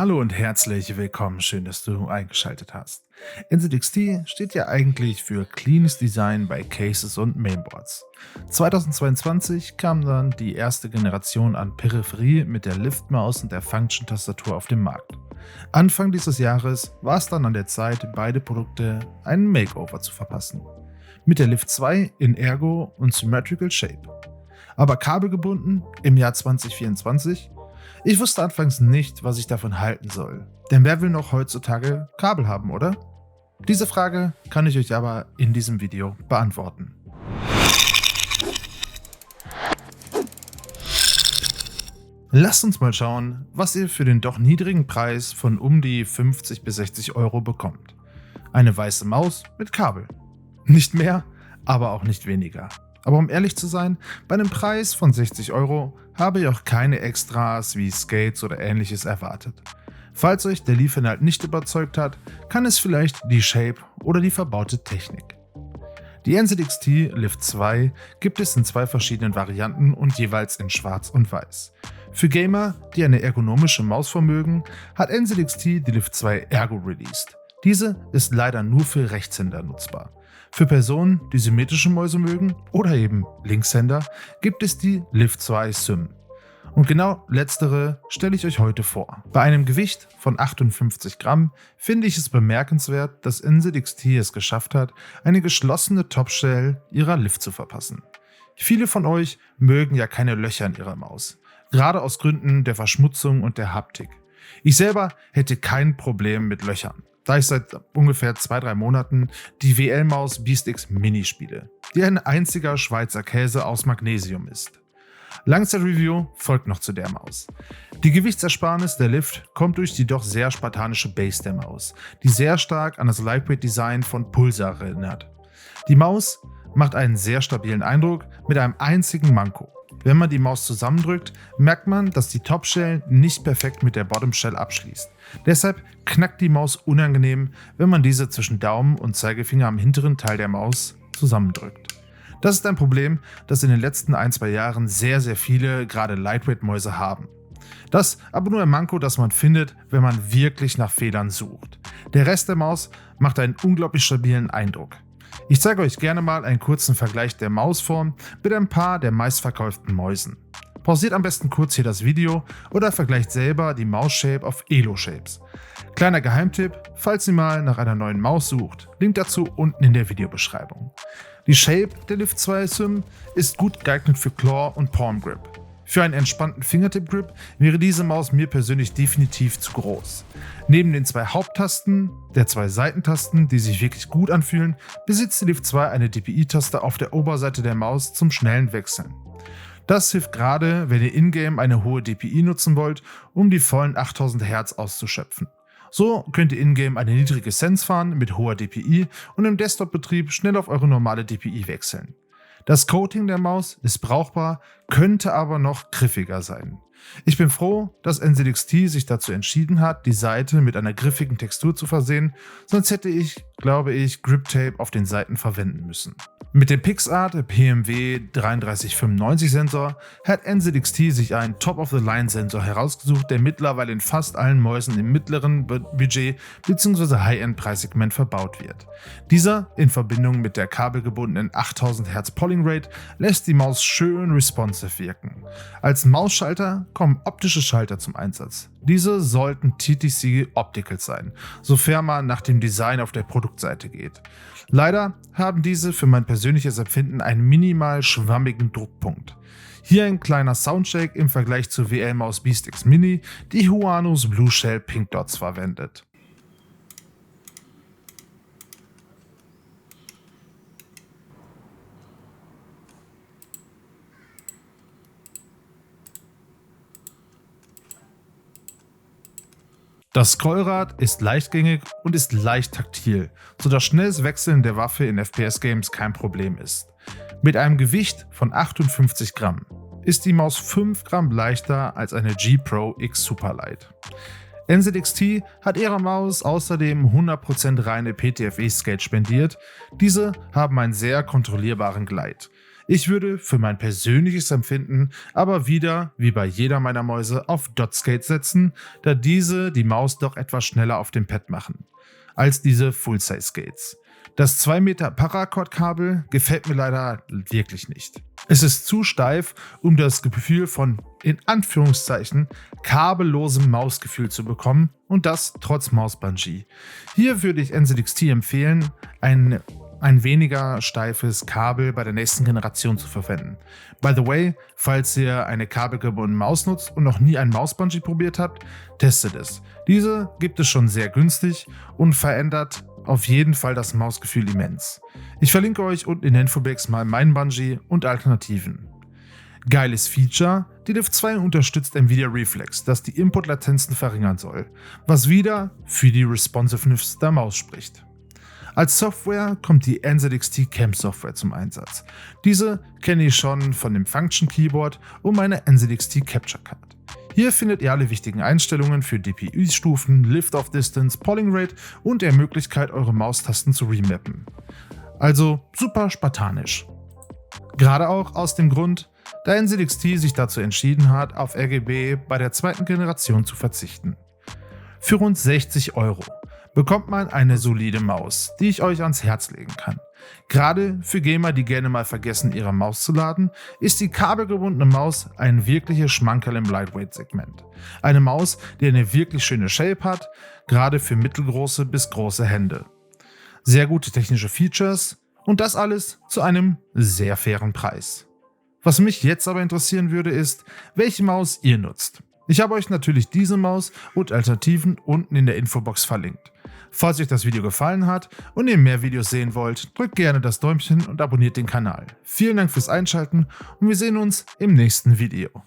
Hallo und herzlich willkommen, schön, dass du eingeschaltet hast. NZXT steht ja eigentlich für Cleanes Design bei Cases und Mainboards. 2022 kam dann die erste Generation an Peripherie mit der Lift-Maus und der Function-Tastatur auf den Markt. Anfang dieses Jahres war es dann an der Zeit, beide Produkte einen Makeover zu verpassen. Mit der Lift 2 in Ergo und Symmetrical Shape. Aber kabelgebunden im Jahr 2024? Ich wusste anfangs nicht, was ich davon halten soll. Denn wer will noch heutzutage Kabel haben, oder? Diese Frage kann ich euch aber in diesem Video beantworten. Lasst uns mal schauen, was ihr für den doch niedrigen Preis von um die 50 bis 60 Euro bekommt. Eine weiße Maus mit Kabel. Nicht mehr, aber auch nicht weniger. Aber um ehrlich zu sein, bei einem Preis von 60 Euro habe ich auch keine Extras wie Skates oder ähnliches erwartet. Falls euch der Lieferinhalt nicht überzeugt hat, kann es vielleicht die Shape oder die verbaute Technik. Die NZXT Lift 2 gibt es in zwei verschiedenen Varianten und jeweils in Schwarz und Weiß. Für Gamer, die eine ergonomische Maus vermögen, hat NZXT die Lift 2 Ergo released. Diese ist leider nur für Rechtshänder nutzbar. Für Personen, die symmetrische Mäuse mögen oder eben Linkshänder, gibt es die Lift 2 Sym. Und genau letztere stelle ich euch heute vor. Bei einem Gewicht von 58 Gramm finde ich es bemerkenswert, dass NZXT es geschafft hat, eine geschlossene Topshell ihrer Lift zu verpassen. Viele von euch mögen ja keine Löcher in ihrer Maus, gerade aus Gründen der Verschmutzung und der Haptik. Ich selber hätte kein Problem mit Löchern, da ich seit ungefähr 2-3 Monaten die WL-Maus BeastX Mini spiele, die ein einziger Schweizer Käse aus Magnesium ist. Langzeit-Review folgt noch zu der Maus. Die Gewichtsersparnis der Lift kommt durch die doch sehr spartanische Base der Maus, die sehr stark an das Lightweight-Design von Pulsar erinnert. Die Maus macht einen sehr stabilen Eindruck mit einem einzigen Manko. Wenn man die Maus zusammendrückt, merkt man, dass die Top-Shell nicht perfekt mit der Bottom-Shell abschließt. Deshalb knackt die Maus unangenehm, wenn man diese zwischen Daumen und Zeigefinger am hinteren Teil der Maus zusammendrückt. Das ist ein Problem, das in den letzten 1-2 Jahren sehr viele, gerade Lightweight-Mäuse haben. Das aber nur ein Manko, das man findet, wenn man wirklich nach Fehlern sucht. Der Rest der Maus macht einen unglaublich stabilen Eindruck. Ich zeige euch gerne mal einen kurzen Vergleich der Mausform mit ein paar der meistverkauften Mäusen. Pausiert am besten kurz hier das Video oder vergleicht selber die Maus-Shape auf Elo-Shapes. Kleiner Geheimtipp, falls ihr mal nach einer neuen Maus sucht, Link dazu unten in der Videobeschreibung. Die Shape der Lift 2 Sym ist gut geeignet für Claw und Palm Grip. Für einen entspannten Fingertip-Grip wäre diese Maus mir persönlich definitiv zu groß. Neben den 2 Haupttasten, der 2 Seitentasten, die sich wirklich gut anfühlen, besitzt die Lift 2 eine DPI-Taste auf der Oberseite der Maus zum schnellen Wechseln. Das hilft gerade, wenn ihr in-game eine hohe DPI nutzen wollt, um die vollen 8000 Hz auszuschöpfen. So könnt ihr in-game eine niedrige Sense fahren mit hoher DPI und im Desktop-Betrieb schnell auf eure normale DPI wechseln. Das Coating der Maus ist brauchbar, könnte aber noch griffiger sein. Ich bin froh, dass NZXT sich dazu entschieden hat, die Seite mit einer griffigen Textur zu versehen, sonst hätte ich, glaube ich, Grip Tape auf den Seiten verwenden müssen. Mit dem PixArt PMW 3395 Sensor hat NZXT sich einen Top-of-the-Line-Sensor herausgesucht, der mittlerweile in fast allen Mäusen im mittleren Budget bzw. High-End-Preissegment verbaut wird. Dieser in Verbindung mit der kabelgebundenen 8000 Hz Polling Rate lässt die Maus schön responsive wirken. Als Mausschalter kommen optische Schalter zum Einsatz. Diese sollten TTC Optical sein, sofern man nach dem Design auf der Produktseite geht. Leider haben diese für mein persönliches Empfinden einen minimal schwammigen Druckpunkt. Hier ein kleiner Soundcheck im Vergleich zur WL-Maus BeastX Mini, die Huanos Blue Shell Pink Dots verwendet. Das Scrollrad ist leichtgängig und ist leicht taktil, sodass schnelles Wechseln der Waffe in FPS-Games kein Problem ist. Mit einem Gewicht von 58 Gramm ist die Maus 5 Gramm leichter als eine G Pro X Superlight. NZXT hat ihrer Maus außerdem 100% reine PTFE-Skate spendiert. Diese haben einen sehr kontrollierbaren Glide. Ich würde für mein persönliches Empfinden aber wieder, wie bei jeder meiner Mäuse, auf Dot-Skate setzen, da diese die Maus doch etwas schneller auf dem Pad machen als diese Full-Size-Skates. Das 2 Meter Paracord-Kabel gefällt mir leider wirklich nicht. Es ist zu steif, um das Gefühl von, in Anführungszeichen, kabellosem Mausgefühl zu bekommen und das trotz Mausbungee. Hier würde ich NZXT empfehlen, ein weniger steifes Kabel bei der nächsten Generation zu verwenden. By the way, falls ihr eine kabelgebundene Maus nutzt und noch nie ein Mausbungee probiert habt, testet es. Diese gibt es schon sehr günstig und verändert auf jeden Fall das Mausgefühl immens. Ich verlinke euch unten in den Infobox mal meinen Bungee und Alternativen. Geiles Feature, die Lift 2 unterstützt Nvidia Reflex, das die Input-Latenzen verringern soll, was wieder für die Responsiveness der Maus spricht. Als Software kommt die NZXT Cam Software zum Einsatz. Diese kenne ich schon von dem Function Keyboard und meiner NZXT Capture Card. Hier findet ihr alle wichtigen Einstellungen für DPI-Stufen, Lift-Off Distance, Polling Rate und der Möglichkeit, eure Maustasten zu remappen. Also super spartanisch. Gerade auch aus dem Grund, da NZXT sich dazu entschieden hat, auf RGB bei der zweiten Generation zu verzichten. Für rund 60 € bekommt man eine solide Maus, die ich euch ans Herz legen kann. Gerade für Gamer, die gerne mal vergessen, ihre Maus zu laden, ist die kabelgebundene Maus ein wirkliches Schmankerl im Lightweight-Segment. Eine Maus, die eine wirklich schöne Shape hat, gerade für mittelgroße bis große Hände. Sehr gute technische Features und das alles zu einem sehr fairen Preis. Was mich jetzt aber interessieren würde, ist, welche Maus ihr nutzt. Ich habe euch natürlich diese Maus und Alternativen unten in der Infobox verlinkt. Falls euch das Video gefallen hat und ihr mehr Videos sehen wollt, drückt gerne das Däumchen und abonniert den Kanal. Vielen Dank fürs Einschalten und wir sehen uns im nächsten Video.